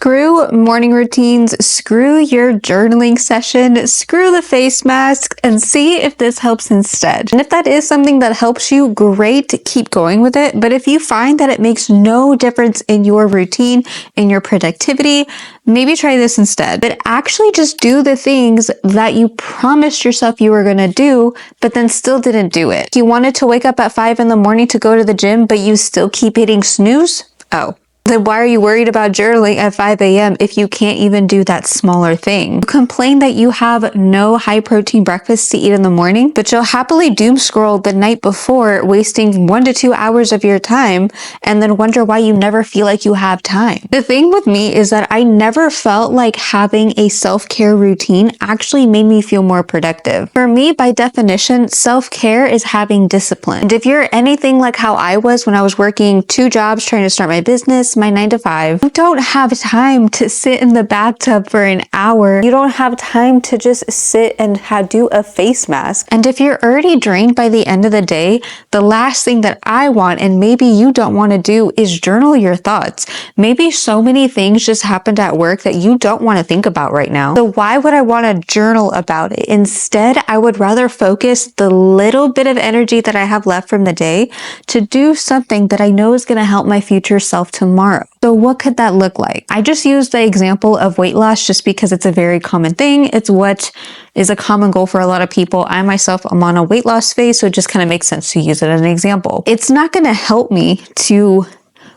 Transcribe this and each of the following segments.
Screw morning routines, screw your journaling session, screw the face mask, and see if this helps instead. And if that is something that helps you, great, keep going with it. But if you find that it makes no difference in your routine, in your productivity, maybe try this instead. But actually just do the things that you promised yourself you were going to do, but then still didn't do it. You wanted to wake up at 5 in the morning to go to the gym, but you still keep hitting snooze? Oh. Then why are you worried about journaling at 5 a.m. if you can't even do that smaller thing? You complain that you have no high protein breakfast to eat in the morning, but you'll happily doom scroll the night before, wasting 1 to 2 hours of your time, and then wonder why you never feel like you have time. The thing with me is that I never felt like having a self-care routine actually made me feel more productive. For me, by definition, self-care is having discipline. And if you're anything like how I was when I was working 2 jobs trying to start my business, my 9 to 5. You don't have time to sit in the bathtub for an hour. You don't have time to just sit and do a face mask. And if you're already drained by the end of the day, the last thing that I want, and maybe you don't want to do, is journal your thoughts. Maybe so many things just happened at work that you don't want to think about right now. So why would I want to journal about it? Instead, I would rather focus the little bit of energy that I have left from the day to do something that I know is going to help my future self tomorrow. So what could that look like? I just use the example of weight loss just because it's a very common thing. It's what is a common goal for a lot of people. I myself am on a weight loss phase, so it just kind of makes sense to use it as an example. It's not going to help me to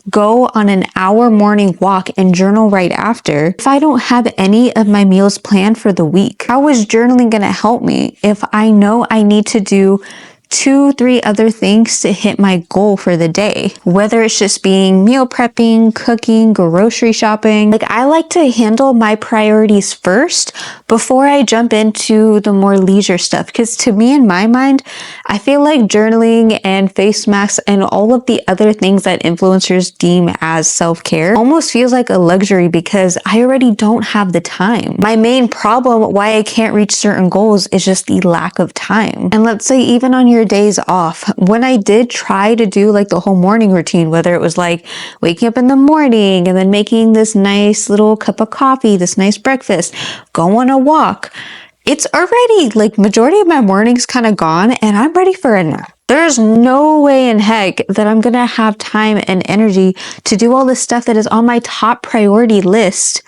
go on an hour morning walk and journal right after if I don't have any of my meals planned for the week. How is journaling going to help me if I know I need to do 2-3 other things to hit my goal for the day? Whether it's just being meal prepping, cooking, grocery shopping. Like, I like to handle my priorities first before I jump into the more leisure stuff. Because to me, in my mind, I feel like journaling and face masks and all of the other things that influencers deem as self-care almost feels like a luxury because I already don't have the time. My main problem why I can't reach certain goals is just the lack of time. And let's say even on your days off, when I did try to do like the whole morning routine, whether it was like waking up in the morning and then making this nice little cup of coffee, this nice breakfast, go on a walk, it's already like majority of my mornings kind of gone and I'm ready for a nap. There's no way in heck that I'm gonna have time and energy to do all this stuff that is on my top priority list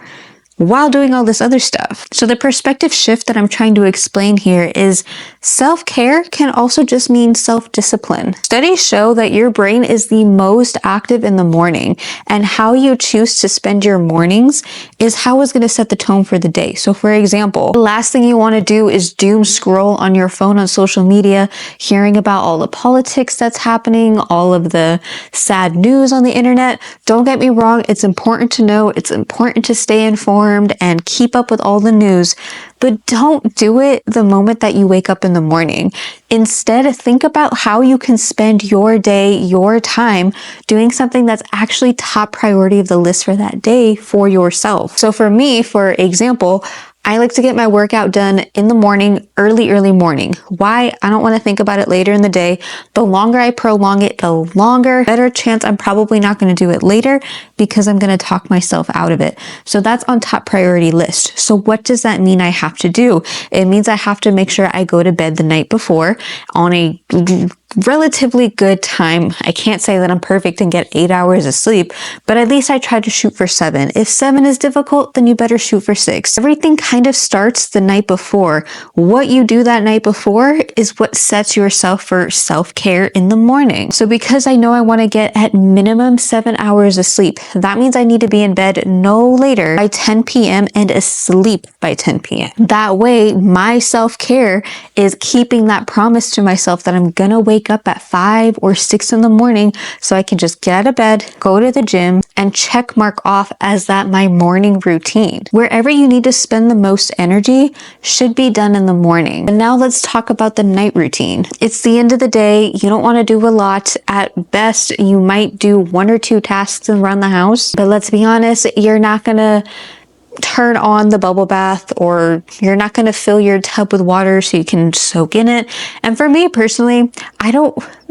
while doing all this other stuff. So the perspective shift that I'm trying to explain here is self-care can also just mean self-discipline. Studies show that your brain is the most active in the morning, and how you choose to spend your mornings is how it's going to set the tone for the day. So for example, the last thing you want to do is doom scroll on your phone on social media, hearing about all the politics that's happening, all of the sad news on the internet. Don't get me wrong, it's important to know, it's important to stay informed and keep up with all the news, but don't do it the moment that you wake up in the morning. Instead, think about how you can spend your day, your time doing something that's actually top priority of the list for that day for yourself. So for me, for example, I like to get my workout done in the morning, early morning. Why? I don't want to think about it later in the day. The longer I prolong it, the better chance I'm probably not going to do it later because I'm going to talk myself out of it. So that's on top priority list. So what does that mean I have to do? It means I have to make sure I go to bed the night before on a relatively good time. I can't say that I'm perfect and get 8 hours of sleep, but at least I try to shoot for 7. If 7 is difficult, then you better shoot for 6. Everything kind of starts the night before. What you do that night before is what sets yourself for self-care in the morning. So because I know I want to get at minimum 7 hours of sleep, that means I need to be in bed no later by 10 p.m. and asleep by 10 p.m. That way, my self-care is keeping that promise to myself that I'm gonna wake up at 5 or 6 in the morning so I can just get out of bed, go to the gym, and check mark off as that my morning routine. Wherever you need to spend the most energy should be done in the morning. And now let's talk about the night routine. It's the end of the day. You don't want to do a lot. At best, you might do 1 or 2 tasks around the house, but let's be honest, you're not gonna turn on the bubble bath, or you're not going to fill your tub with water so you can soak in it. And for me personally,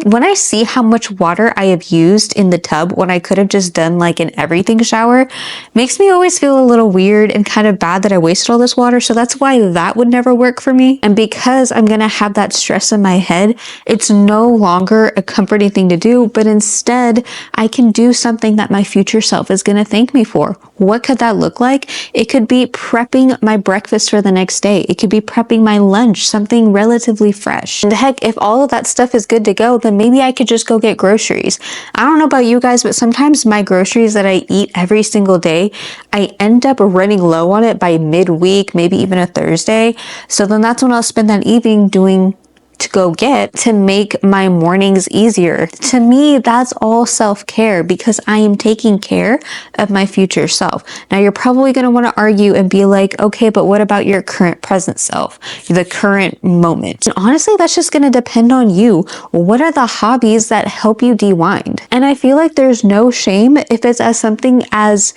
when I see how much water I have used in the tub when I could have just done like an everything shower, makes me always feel a little weird and kind of bad that I wasted all this water. So that's why that would never work for me. And because I'm going to have that stress in my head, it's no longer a comforting thing to do, but instead I can do something that my future self is going to thank me for. What could that look like? It could be prepping my breakfast for the next day. It could be prepping my lunch, something relatively fresh. And heck, if all of that stuff is good to go, then maybe I could just go get groceries. I don't know about you guys, but sometimes my groceries that I eat every single day, I end up running low on it by midweek, maybe even a Thursday. So then that's when I'll spend that evening to go get to make my mornings easier. To me, that's all self-care because I am taking care of my future self. Now, you're probably going to want to argue and be like, okay, but what about your current present self, the current moment? And honestly, that's just going to depend on you. What are the hobbies that help you de-wind? And I feel like there's no shame if it's as something as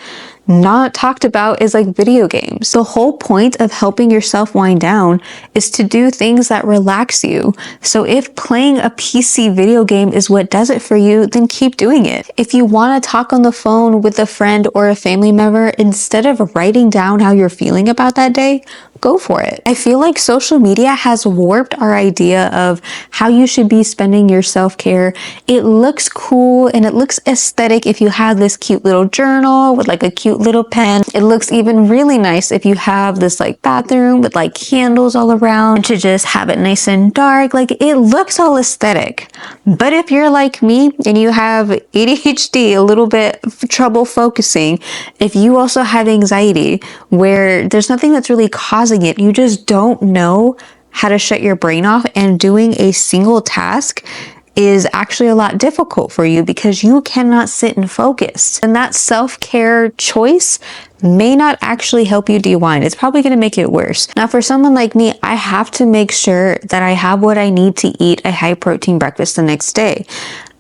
not talked about is like video games. The whole point of helping yourself wind down is to do things that relax you. So if playing a PC video game is what does it for you, then keep doing it. If you want to talk on the phone with a friend or a family member, instead of writing down how you're feeling about that day, go for it. I feel like social media has warped our idea of how you should be spending your self-care. It looks cool and it looks aesthetic if you have this cute little journal with like a cute little pen. It looks even really nice if you have this like bathroom with like candles all around and to just have it nice and dark. Like it looks all aesthetic. But if you're like me and you have ADHD, a little bit of trouble focusing, if you also have anxiety where there's nothing that's really causing it, you just don't know how to shut your brain off, and doing a single task is actually a lot difficult for you because you cannot sit and focus. And that self-care choice may not actually help you de-wind. It's probably going to make it worse. Now, for someone like me, I have to make sure that I have what I need to eat a high protein breakfast the next day.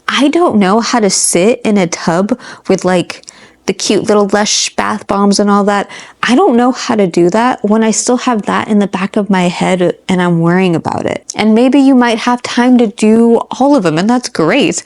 I don't know how to sit in a tub with like the cute little Lush bath bombs and all that. I don't know how to do that when I still have that in the back of my head and I'm worrying about it. And maybe you might have time to do all of them, and that's great.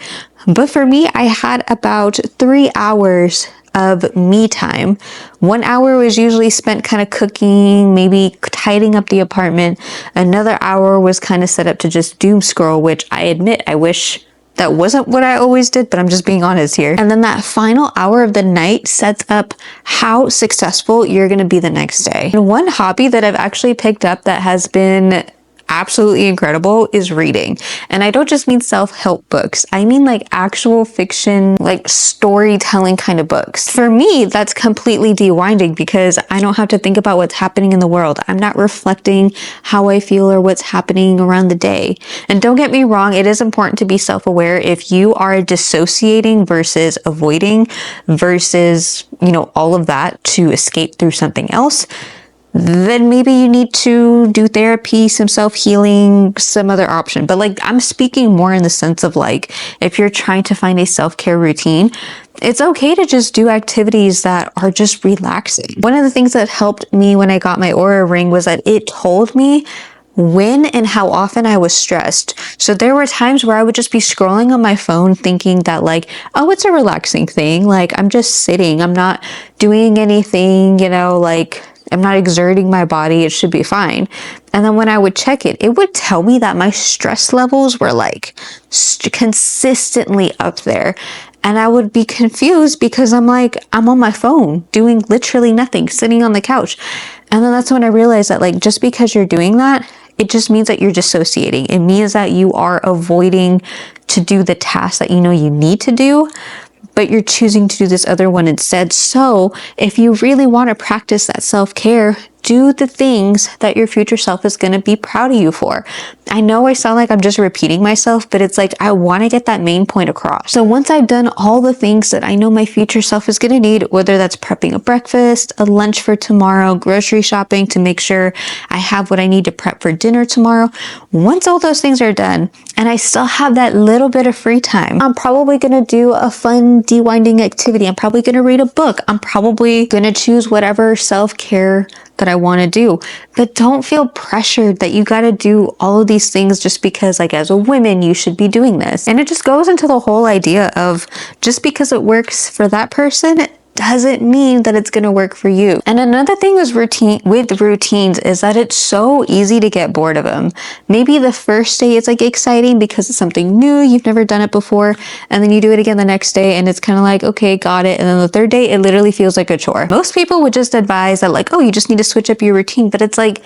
But for me, I had about 3 hours of me time. 1 hour was usually spent kind of cooking, maybe tidying up the apartment. Another hour was kind of set up to just doom scroll, which I admit I wish that wasn't what I always did, but I'm just being honest here. And then that final hour of the night sets up how successful you're going to be the next day. And one hobby that I've actually picked up that has been absolutely incredible is reading. And I don't just mean self-help books. I mean like actual fiction, like storytelling kind of books. For me, that's completely de-winding because I don't have to think about what's happening in the world. I'm not reflecting how I feel or what's happening around the day. And don't get me wrong, it is important to be self-aware if you are dissociating versus avoiding versus, all of that to escape through something else. Then maybe you need to do therapy, some self-healing, some other option. But like, I'm speaking more in the sense of like, if you're trying to find a self-care routine, it's okay to just do activities that are just relaxing. One of the things that helped me when I got my Oura ring was that it told me when and how often I was stressed. So there were times where I would just be scrolling on my phone thinking that like, oh, it's a relaxing thing. Like I'm just sitting, I'm not doing anything, like I'm not exerting my body. It should be fine. And then when I would check it, it would tell me that my stress levels were like consistently up there. And I would be confused because I'm on my phone doing literally nothing, sitting on the couch. And then that's when I realized that like, just because you're doing that, it just means that you're dissociating. It means that you are avoiding to do the task that you need to do, but you're choosing to do this other one instead. So if you really want to practice that self-care, do the things that your future self is going to be proud of you for. I know I sound like I'm just repeating myself, but it's like I want to get that main point across. So once I've done all the things that I know my future self is going to need, whether that's prepping a breakfast, a lunch for tomorrow, grocery shopping to make sure I have what I need to prep for dinner tomorrow, once all those things are done and I still have that little bit of free time, I'm probably going to do a fun de-winding activity. I'm probably going to read a book. I'm probably going to choose whatever self-care that I want to do. But don't feel pressured that you got to do all of these things just because, like, as a woman, you should be doing this. And it just goes into the whole idea of just because it works for that person doesn't mean that it's going to work for you. And another thing with routines is that it's so easy to get bored of them. Maybe the first day it's like exciting because it's something new, you've never done it before, and then you do it again the next day and it's kind of like, okay, got it. And then the third day it literally feels like a chore. Most people would just advise that, like, oh, you just need to switch up your routine, but it's like,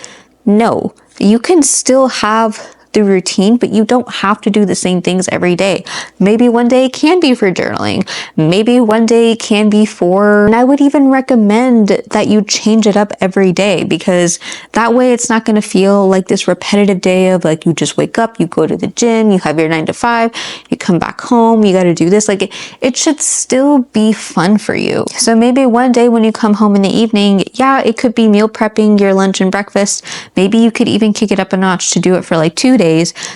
no, you can still have the routine, but you don't have to do the same things every day. Maybe one day it can be for journaling. Maybe one day it can be for, and I would even recommend that you change it up every day, because that way it's not going to feel like this repetitive day of like, you just wake up, you go to the gym, you have your 9 to 5, you come back home, you got to do this. Like it should still be fun for you. So maybe one day when you come home in the evening, yeah, it could be meal prepping your lunch and breakfast. Maybe you could even kick it up a notch to do it for like 2 days.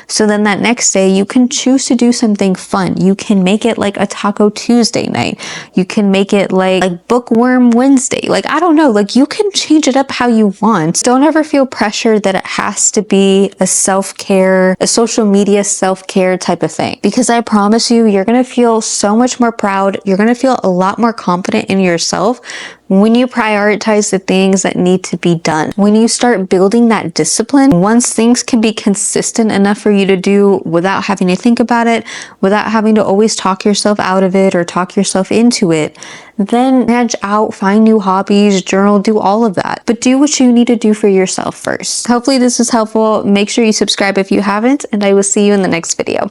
So then that next day you can choose to do something fun. You can make it like a Taco Tuesday night. You can make it like Bookworm Wednesday. Like, I don't know, like you can change it up how you want. Don't ever feel pressured that it has to be a self-care, a social media self-care type of thing. Because I promise you, you're going to feel so much more proud. You're going to feel a lot more confident in yourself when you prioritize the things that need to be done. When you start building that discipline, once things can be consistent enough for you to do without having to think about it, without having to always talk yourself out of it or talk yourself into it, then branch out, find new hobbies, journal, do all of that. But do what you need to do for yourself first. Hopefully this is helpful. Make sure you subscribe if you haven't, and I will see you in the next video.